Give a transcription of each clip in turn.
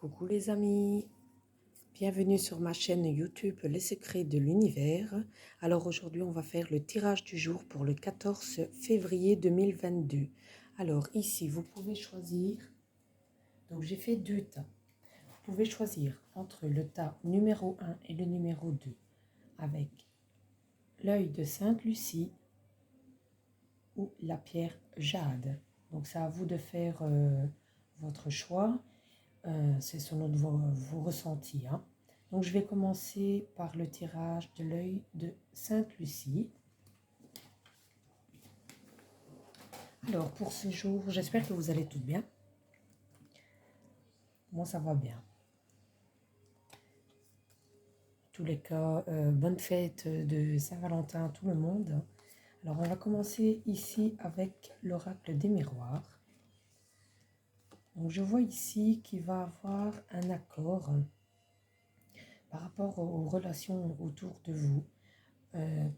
Coucou les amis, bienvenue sur ma chaîne YouTube Les Secrets de l'Univers. Alors aujourd'hui on va faire le tirage du jour pour le 14 février 2022. Alors ici vous pouvez choisir, donc j'ai fait deux tas. Vous pouvez choisir entre le tas numéro 1 et le numéro 2 avec l'œil de Sainte Lucie ou la pierre jade. Donc c'est à vous de faire votre choix. C'est selon vos ressentis. Hein. Donc je vais commencer par le tirage de l'œil de Sainte Lucie. Alors pour ce jour, j'espère que vous allez toutes bien. Moi ça va bien. En tous les cas, bonne fête de Saint-Valentin à tout le monde. Alors on va commencer ici avec l'oracle des miroirs. Donc je vois ici qu'il va avoir un accord par rapport aux relations autour de vous.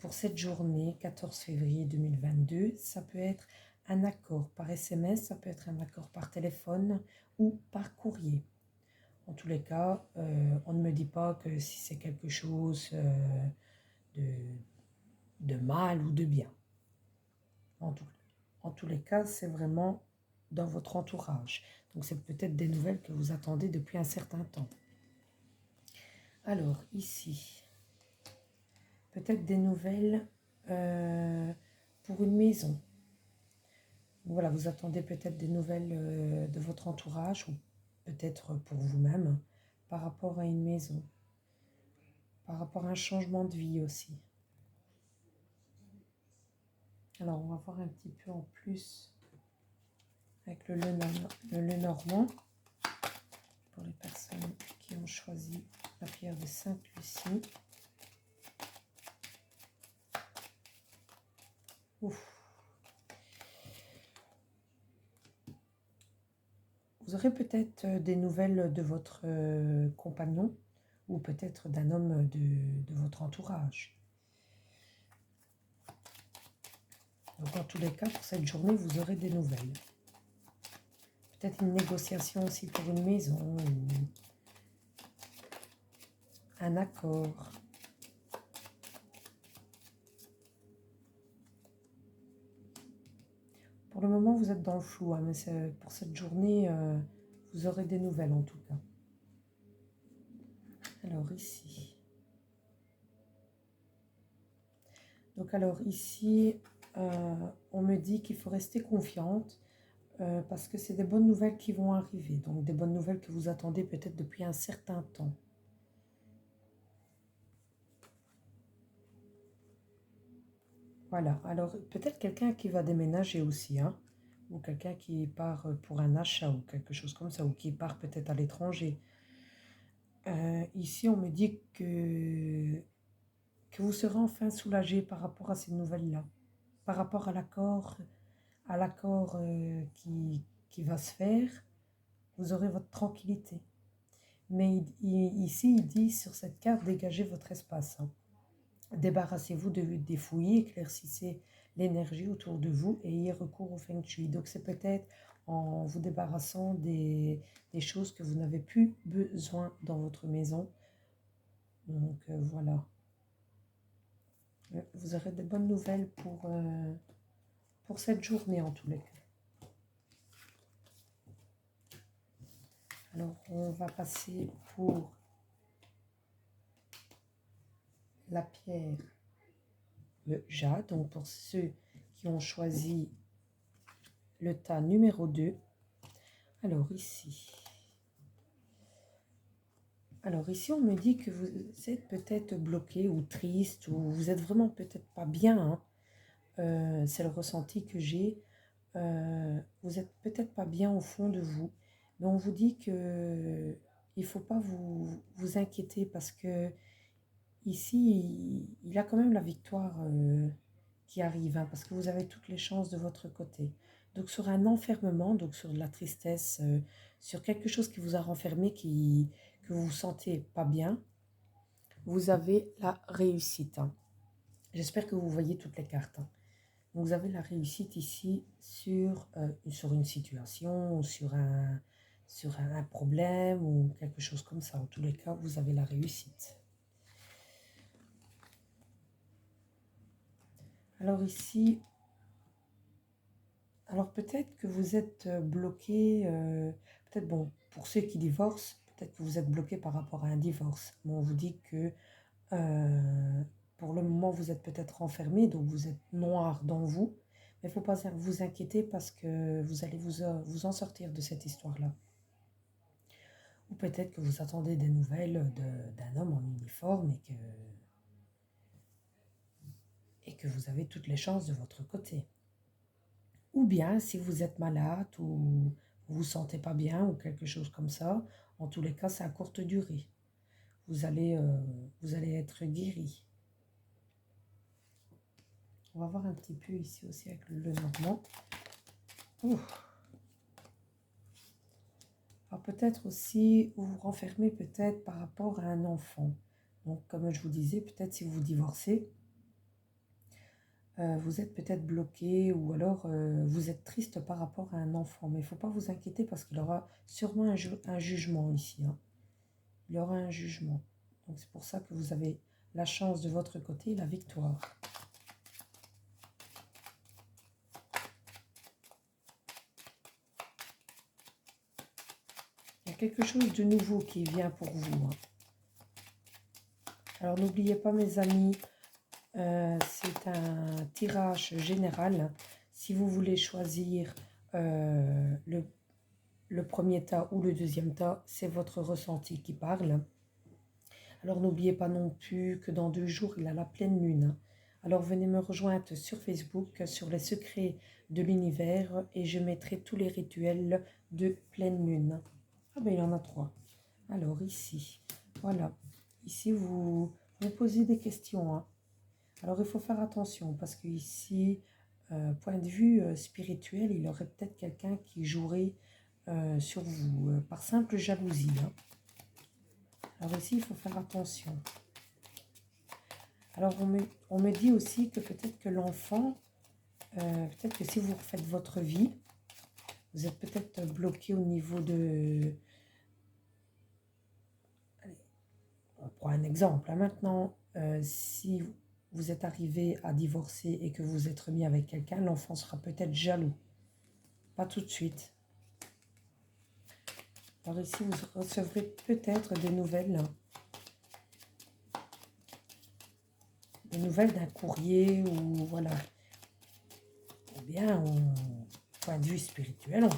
Pour cette journée, 14 février 2022, ça peut être un accord par SMS, ça peut être un accord par téléphone ou par courrier. En tous les cas, on ne me dit pas que si c'est quelque chose de mal ou de bien. En tous les cas, c'est vraiment dans votre entourage. Donc c'est peut-être des nouvelles que vous attendez depuis un certain temps. Alors ici, peut-être des nouvelles pour une maison. Voilà, vous attendez peut-être des nouvelles de votre entourage ou peut-être pour vous-même par rapport à une maison, par rapport à un changement de vie aussi. Alors, on va voir un petit peu en plus avec le Lenormand pour les personnes qui ont choisi la pierre de Sainte Lucie. Ouf. Vous aurez peut-être des nouvelles de votre compagnon ou peut-être d'un homme de votre entourage. Donc, en tous les cas, pour cette journée, vous aurez des nouvelles. Peut-être une négociation aussi pour une maison, ou un accord. Pour le moment, vous êtes dans le flou, hein, mais pour cette journée, vous aurez des nouvelles en tout cas. Alors ici. Donc alors ici, on me dit qu'il faut rester confiante parce que c'est des bonnes nouvelles qui vont arriver. Donc des bonnes nouvelles que vous attendez peut-être depuis un certain temps. Voilà, alors peut-être quelqu'un qui va déménager aussi, hein, ou quelqu'un qui part pour un achat ou quelque chose comme ça, ou qui part peut-être à l'étranger. Ici, on me dit que vous serez enfin soulagé par rapport à ces nouvelles-là, par rapport à l'accord qui va se faire, vous aurez votre tranquillité. Mais ici, il dit sur cette carte, dégagez votre espace. Hein. Débarrassez-vous des fouillis, éclaircissez l'énergie autour de vous et ayez recours au Feng Shui. Donc c'est peut-être en vous débarrassant des choses que vous n'avez plus besoin dans votre maison. Donc voilà. Vous aurez de bonnes nouvelles pour cette journée en tous les cas. Alors on va passer pour la pierre, le jade. Donc pour ceux qui ont choisi le tas numéro 2. Alors ici, on me dit que vous êtes peut-être bloqué ou triste ou vous êtes vraiment peut-être pas bien. Hein. C'est le ressenti que j'ai. Vous êtes peut-être pas bien au fond de vous. Mais on vous dit que il faut pas vous inquiéter parce que ici, il a quand même la victoire qui arrive. Hein, parce que vous avez toutes les chances de votre côté. Donc sur un enfermement, donc sur de la tristesse, sur quelque chose qui vous a renfermé, que vous vous sentez pas bien, vous avez la réussite. Hein. J'espère que vous voyez toutes les cartes. Hein. Donc vous avez la réussite ici sur une situation, sur un problème ou quelque chose comme ça. En tous les cas, vous avez la réussite. Alors ici, alors peut-être que vous êtes bloqué, peut-être bon, pour ceux qui divorcent, peut-être que vous êtes bloqué par rapport à un divorce. Mais on vous dit que euh, pour le moment, vous êtes peut-être enfermé, donc vous êtes noir dans vous. Mais il ne faut pas vous inquiéter parce que vous allez vous en sortir de cette histoire-là. Ou peut-être que vous attendez des nouvelles d'un homme en uniforme et que vous avez toutes les chances de votre côté. Ou bien, si vous êtes malade ou vous vous sentez pas bien ou quelque chose comme ça, en tous les cas, c'est à courte durée. Vous allez, euh, vous allez être guéri. On va voir un petit peu ici aussi avec le normand. Ouf. Alors peut-être aussi, vous vous renfermez peut-être par rapport à un enfant. Donc, comme je vous disais, peut-être si vous divorcez, vous êtes peut-être bloqué ou alors vous êtes triste par rapport à un enfant. Mais il ne faut pas vous inquiéter parce qu'il y aura sûrement un jugement ici, hein. Il y aura un jugement. Donc c'est pour ça que vous avez la chance de votre côté, la victoire. Il y a quelque chose de nouveau qui vient pour vous, hein. Alors n'oubliez pas mes amis, c'est un tirage général. Si vous voulez choisir le premier tas ou le deuxième tas, c'est votre ressenti qui parle. Alors n'oubliez pas non plus que dans 2 jours, il y a la pleine lune. Alors venez me rejoindre sur Facebook, sur les secrets de l'univers, et je mettrai tous les rituels de pleine lune. Ah ben il y en a 3. Alors ici, voilà. Ici, vous posez des questions, hein. Alors il faut faire attention parce que ici, point de vue spirituel, il y aurait peut-être quelqu'un qui jouerait sur vous par simple jalousie, hein. Alors ici, il faut faire attention. Alors on me dit aussi que peut-être que l'enfant, peut-être que si vous refaites votre vie, vous êtes peut-être bloqué au niveau de... Allez, on prend un exemple, hein. Maintenant, si vous êtes arrivé à divorcer et que vous êtes remis avec quelqu'un, l'enfant sera peut-être jaloux. Pas tout de suite. Alors ici, vous recevrez peut-être des nouvelles d'un courrier ou voilà. Ou bien, point de vue spirituel,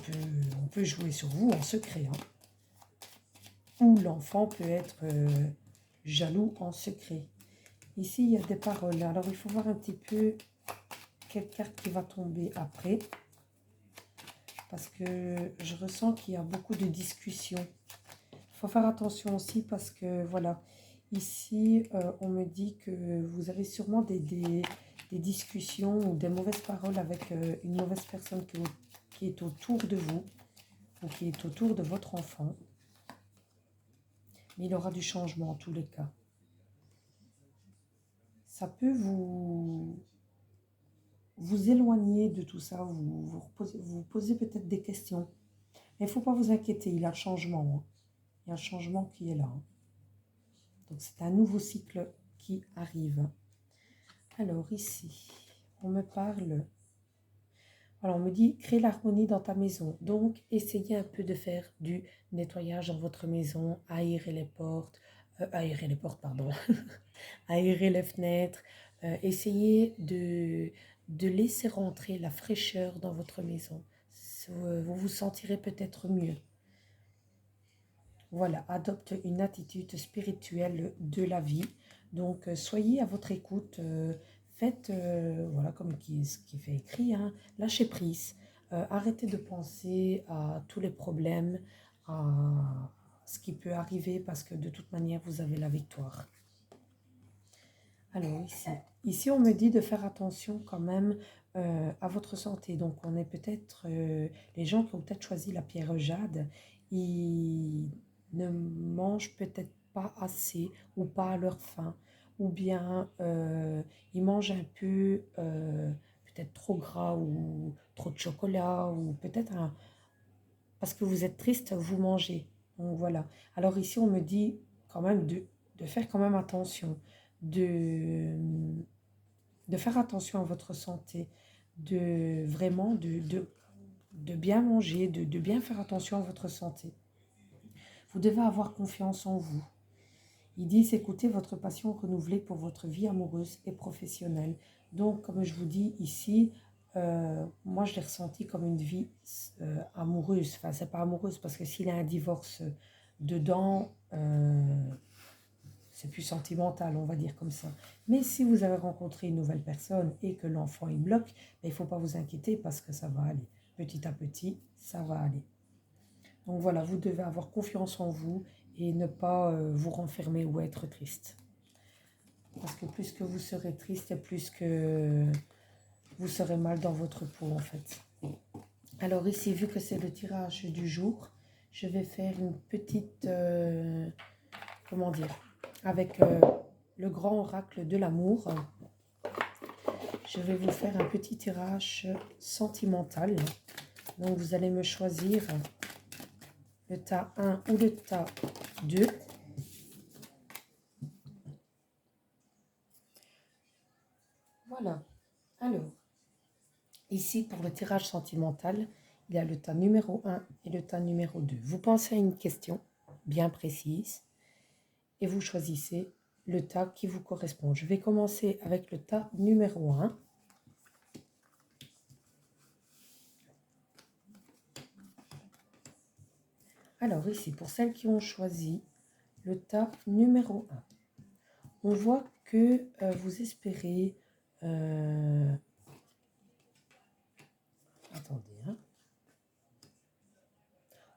on peut jouer sur vous en secret, hein. Ou l'enfant peut être jaloux en secret. Ici, il y a des paroles. Alors, il faut voir un petit peu quelle carte qui va tomber après. Parce que je ressens qu'il y a beaucoup de discussions. Il faut faire attention aussi parce que, voilà, ici, on me dit que vous avez sûrement des discussions ou des mauvaises paroles avec une mauvaise personne qui est autour de vous ou qui est autour de votre enfant. Mais il aura du changement en tous les cas. Ça peut vous éloigner de tout ça, vous posez peut-être des questions. Mais il ne faut pas vous inquiéter, il y a le changement, hein. Il y a le changement qui est là, hein. Donc c'est un nouveau cycle qui arrive. Alors ici, on me parle... Alors on me dit, crée l'harmonie dans ta maison. Donc essayez un peu de faire du nettoyage dans votre maison, aérer les portes, pardon, aérer les fenêtres. Essayez de laisser rentrer la fraîcheur dans votre maison. Vous vous sentirez peut-être mieux. Voilà, adopte une attitude spirituelle de la vie. Donc, soyez à votre écoute. Faites, voilà, comme ce qui fait écrit, hein, lâchez prise. Arrêtez de penser à tous les problèmes, à ce qui peut arriver, parce que de toute manière, vous avez la victoire. Alors, ici, on me dit de faire attention quand même à votre santé. Donc, on est peut-être, les gens qui ont peut-être choisi la pierre jade, ils ne mangent peut-être pas assez ou pas à leur faim. Ou bien, ils mangent un peu, peut-être trop gras ou trop de chocolat ou peut-être parce que vous êtes triste, vous mangez. Donc voilà. Alors ici, on me dit quand même de faire quand même attention, de, de faire attention à votre santé, de vraiment de bien manger, de bien faire attention à votre santé. Vous devez avoir confiance en vous. Ils disent écoutez votre passion renouvelée pour votre vie amoureuse et professionnelle. Donc, comme je vous dis ici, moi je l'ai ressenti comme une vie amoureuse. Enfin, c'est pas amoureuse parce que s'il y a un divorce dedans, c'est plus sentimental, on va dire comme ça. Mais si vous avez rencontré une nouvelle personne et que l'enfant il bloque, ben, il ne faut pas vous inquiéter parce que ça va aller. Petit à petit, ça va aller. Donc voilà, vous devez avoir confiance en vous et ne pas vous renfermer ou être triste. Parce que plus que vous serez triste et plus que vous serez mal dans votre peau en fait. Alors ici, vu que c'est le tirage du jour, je vais faire une petite, comment dire, avec le grand oracle de l'amour. Je vais vous faire un petit tirage sentimental. Donc vous allez me choisir le tas 1 ou le tas 2. Voilà. Alors, ici, pour le tirage sentimental, il y a le tas numéro 1 et le tas numéro 2. Vous pensez à une question bien précise et vous choisissez le tas qui vous correspond. Je vais commencer avec le tas numéro 1. Alors ici, pour celles qui ont choisi le tas numéro 1, on voit que vous espérez... attendez, hein.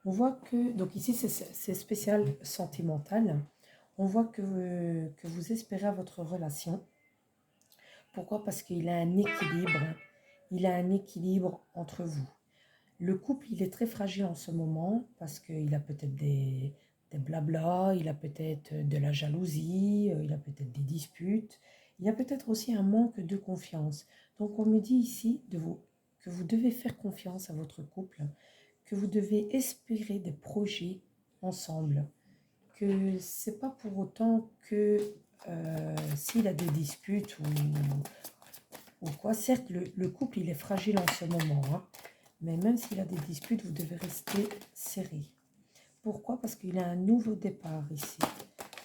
On voit que... Donc ici, c'est spécial sentimental. On voit que vous espérez à votre relation. Pourquoi? Parce qu'il a un équilibre. Il a un équilibre entre vous. Le couple, il est très fragile en ce moment parce qu'il a peut-être des blablas, il a peut-être de la jalousie, il a peut-être des disputes. Il y a peut-être aussi un manque de confiance. Donc on me dit ici que vous devez faire confiance à votre couple, que vous devez espérer des projets ensemble, que c'est pas pour autant que s'il a des disputes ou quoi, certes le couple il est fragile en ce moment, hein, mais même s'il a des disputes, vous devez rester serré. Pourquoi? Parce qu'il y a un nouveau départ ici.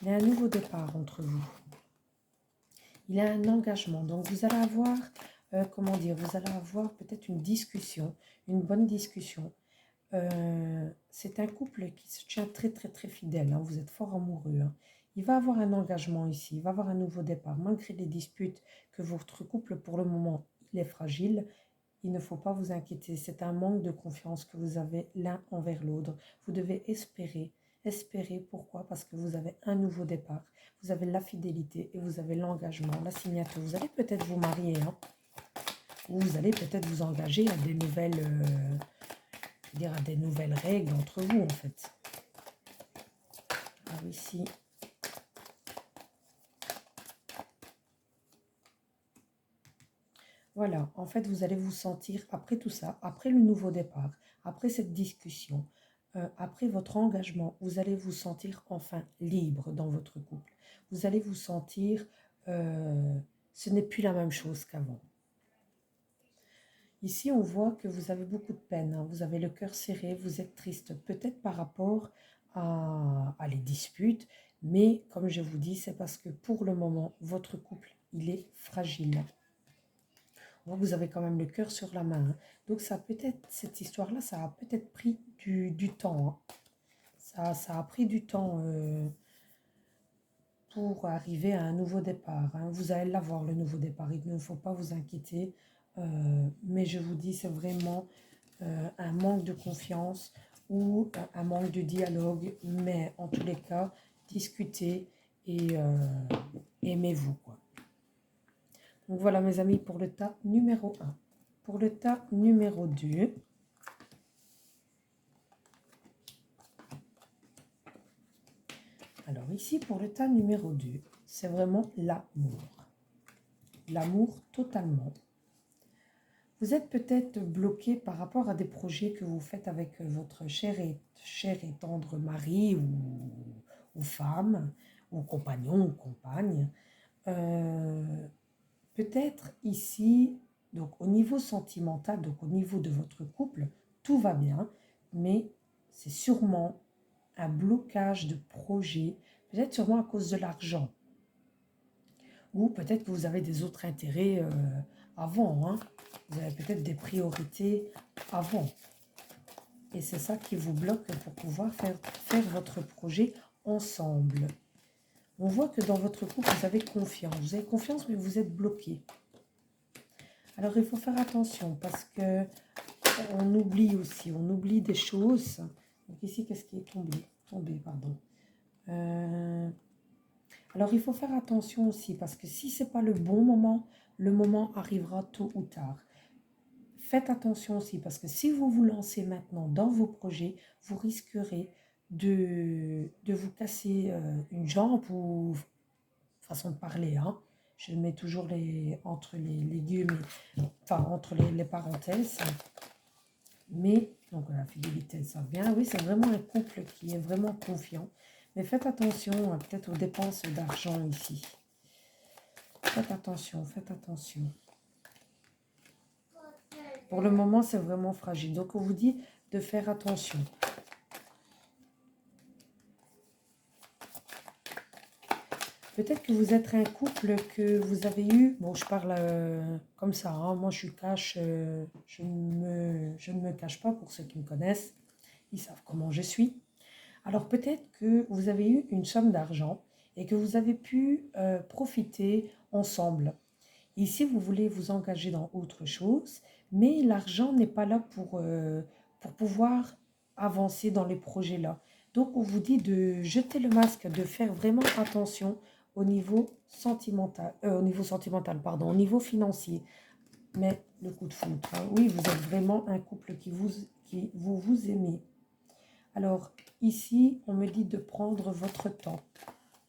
Il y a un nouveau départ entre vous. Il y a un engagement. Donc, vous allez avoir, comment dire, vous allez avoir peut-être une discussion, une bonne discussion. C'est un couple qui se tient très, très, très fidèle. Hein. Vous êtes fort amoureux. Hein. Il va avoir un engagement ici. Il va avoir un nouveau départ. Malgré les disputes que votre couple, pour le moment, il est fragile. Il ne faut pas vous inquiéter, c'est un manque de confiance que vous avez l'un envers l'autre. Vous devez espérer. Espérer, pourquoi? Parce que vous avez un nouveau départ. Vous avez la fidélité et vous avez l'engagement, la signature. Vous allez peut-être vous marier, hein, ou vous allez peut-être vous engager à des nouvelles, à des nouvelles règles entre vous, en fait. Alors ici, voilà, en fait, vous allez vous sentir, après tout ça, après le nouveau départ, après cette discussion, après votre engagement, vous allez vous sentir enfin libre dans votre couple. Vous allez vous sentir, ce n'est plus la même chose qu'avant. Ici, on voit que vous avez beaucoup de peine, hein. Vous avez le cœur serré, vous êtes triste, peut-être par rapport à les disputes, mais comme je vous dis, c'est parce que pour le moment, votre couple, il est fragile. Vous avez quand même le cœur sur la main. Hein. Donc ça peut-être, cette histoire-là, ça a peut-être pris du temps. Hein. Ça a pris du temps pour arriver à un nouveau départ. Hein. Vous allez l'avoir, le nouveau départ. Il ne faut pas vous inquiéter. Mais je vous dis, c'est vraiment un manque de confiance ou un manque de dialogue. Mais en tous les cas, discutez et aimez-vous, quoi. Donc voilà mes amis pour le tas numéro 1. Pour le tas numéro 2, alors ici pour le tas numéro 2, c'est vraiment l'amour. L'amour totalement. Vous êtes peut-être bloqué par rapport à des projets que vous faites avec votre cher et tendre mari ou femme, ou compagnon ou compagne. Euh, Peut-être ici, donc au niveau sentimental, donc au niveau de votre couple, tout va bien, mais c'est sûrement un blocage de projet, peut-être sûrement à cause de l'argent, ou peut-être que vous avez des autres intérêts avant, hein. Vous avez peut-être des priorités avant, et c'est ça qui vous bloque pour pouvoir faire votre projet ensemble. On voit que dans votre couple, vous avez confiance, mais vous êtes bloqué. Alors, il faut faire attention parce que on oublie aussi, on oublie des choses. Donc ici, qu'est-ce qui est tombé, pardon. Alors, il faut faire attention aussi parce que si ce n'est pas le moment arrivera tôt ou tard. Faites attention aussi parce que si vous vous lancez maintenant dans vos projets, vous risquerez de vous casser une jambe ou façon de parler, hein. Je mets toujours entre les guillemets, enfin entre les parenthèses. Mais, donc la fidélité, ça vient. Oui, c'est vraiment un couple qui est vraiment confiant. Mais faites attention peut-être aux dépenses d'argent ici. Faites attention, faites attention. Pour le moment, c'est vraiment fragile. Donc, on vous dit de faire attention. Peut-être que vous êtes un couple que vous avez eu... Bon, je parle comme ça, hein. Moi, je suis cash. Je ne me cache pas pour ceux qui me connaissent. Ils savent comment je suis. Alors peut-être que vous avez eu une somme d'argent et que vous avez pu profiter ensemble. Ici, vous voulez vous engager dans autre chose, mais l'argent n'est pas là pour pouvoir avancer dans les projets-là. Donc, on vous dit de jeter le masque, de faire vraiment attention au niveau financier. Mais le coup de foudre, hein, oui, vous êtes vraiment un couple qui vous aimez. Alors, ici, on me dit de prendre votre temps.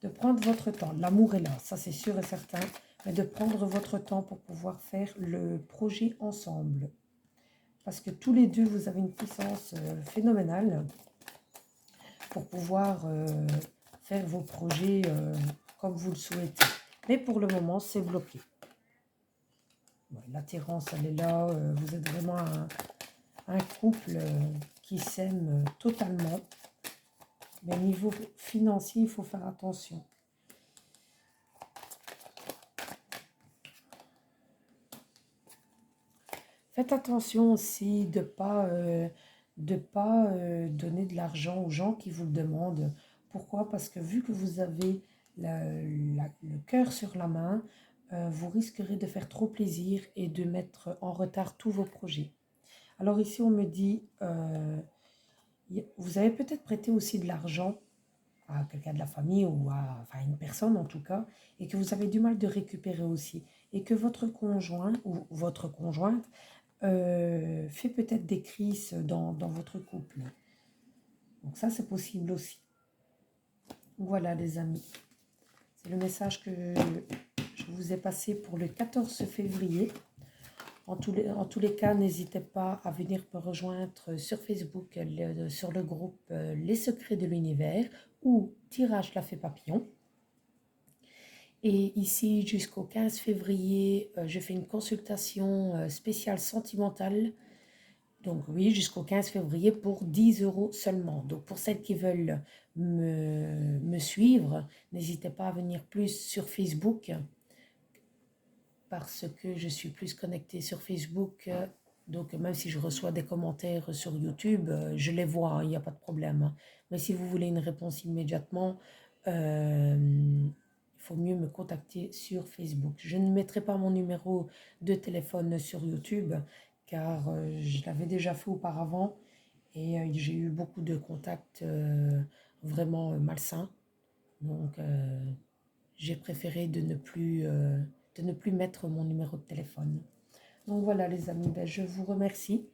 De prendre votre temps. L'amour est là, ça c'est sûr et certain. Mais de prendre votre temps pour pouvoir faire le projet ensemble. Parce que tous les deux, vous avez une puissance phénoménale pour pouvoir faire vos projets comme vous le souhaitez. Mais pour le moment, c'est bloqué. Ouais, l'attirance, elle est là. Vous êtes vraiment un couple qui s'aime totalement. Mais au niveau financier, il faut faire attention. Faites attention aussi de pas donner de l'argent aux gens qui vous le demandent. Pourquoi? Parce que vu que vous avez le cœur sur la main, vous risquerez de faire trop plaisir et de mettre en retard tous vos projets. Alors ici, on me dit, vous avez peut-être prêté aussi de l'argent à quelqu'un de la famille ou à une personne en tout cas, et que vous avez du mal de récupérer aussi, et que votre conjoint ou votre conjointe fait peut-être des crises dans votre couple. Donc ça, c'est possible aussi. Voilà les amis, c'est le message que je vous ai passé pour le 14 février. En tous les cas, n'hésitez pas à venir me rejoindre sur Facebook, sur le groupe Les Secrets de l'Univers ou Tirage la Fée Papillon. Et ici, jusqu'au 15 février, je fais une consultation spéciale sentimentale. Donc oui, jusqu'au 15 février pour 10 € seulement. Donc pour celles qui veulent me suivre, n'hésitez pas à venir plus sur Facebook parce que je suis plus connectée sur Facebook. Donc même si je reçois des commentaires sur YouTube, je les vois, il n'y a pas de problème. Mais si vous voulez une réponse immédiatement, il faut mieux me contacter sur Facebook. Je ne mettrai pas mon numéro de téléphone sur YouTube car je l'avais déjà fait auparavant et j'ai eu beaucoup de contacts vraiment malsains. Donc j'ai préféré de ne plus mettre mon numéro de téléphone. Donc voilà les amis, ben, je vous remercie.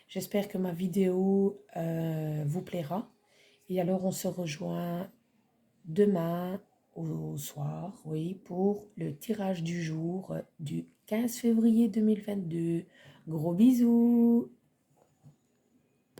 J'espère que ma vidéo vous plaira. Et alors on se rejoint demain au soir, oui, pour le tirage du jour du 15 février 2022. Gros bisous.